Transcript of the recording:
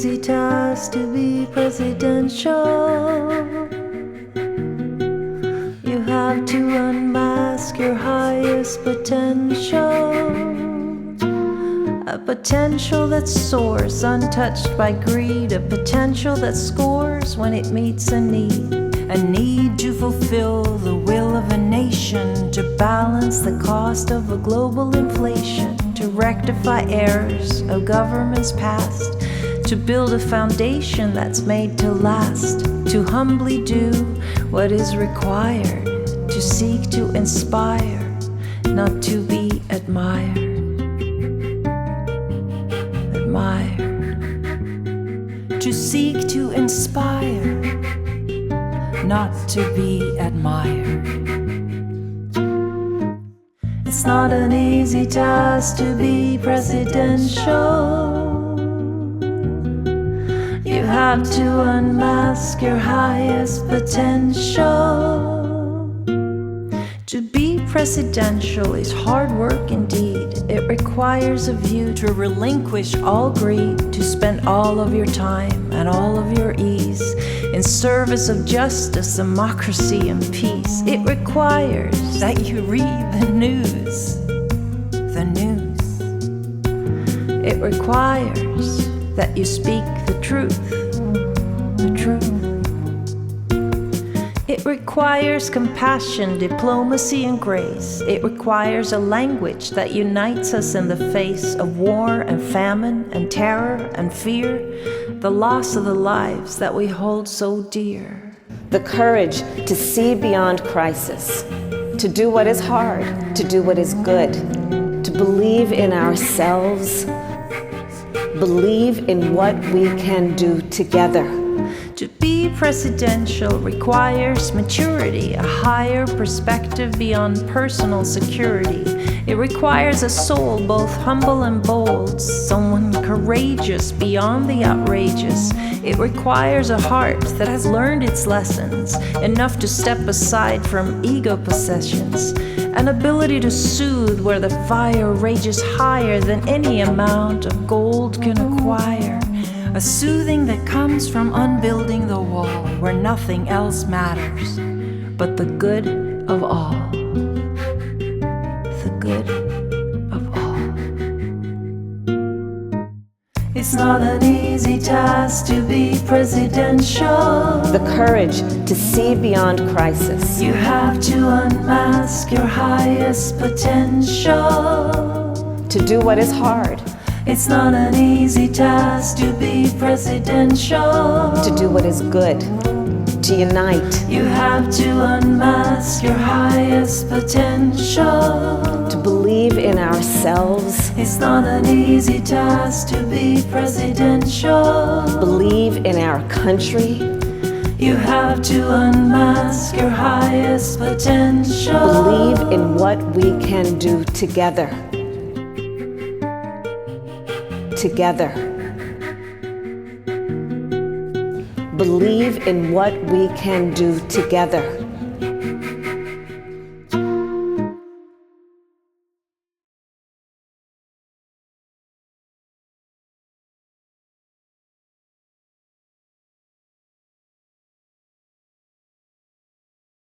easy task to be presidential. You have to unmask your highest potential. A potential that soars untouched by greed. A potential that scores when it meets a need. A need to fulfill the will of a nation. To balance the cost of a global inflation. To rectify errors of governments past. To build a foundation that's made to last. To humbly do what is required. To seek to inspire, not to be admired. To seek to inspire, not to be admired. It's not an easy task to be presidential. You have to unmask your highest potential. To be presidential is hard work indeed. It requires of you to relinquish all greed, to spend all of your time and all of your ease in service of justice, democracy, and peace. It requires that you read the news. It requires that you speak the truth. It requires compassion, diplomacy, and grace. It requires a language that unites us in the face of war and famine and terror and fear, the loss of the lives that we hold so dear. The courage to see beyond crisis, to do what is hard, to do what is good, to believe in ourselves, believe in what we can do together. To be presidential requires maturity, a higher perspective beyond personal security. It requires a soul both humble and bold, someone courageous beyond the outrageous. It requires a heart that has learned its lessons, enough to step aside from ego possessions, an ability to soothe where the fire rages higher than any amount of gold can acquire. A soothing that comes from unbuilding the wall where nothing else matters but the good of all. The good of all. It's not an easy task to be presidential. The courage to see beyond crisis. You have to unmask your highest potential. To do what is hard. It's not an easy task to be presidential. To do what is good, to unite. You have to unmask your highest potential. To believe in ourselves. It's not an easy task to be presidential. Believe in our country. You have to unmask your highest potential. Believe in what we can do together. Together. Believe in what we can do together.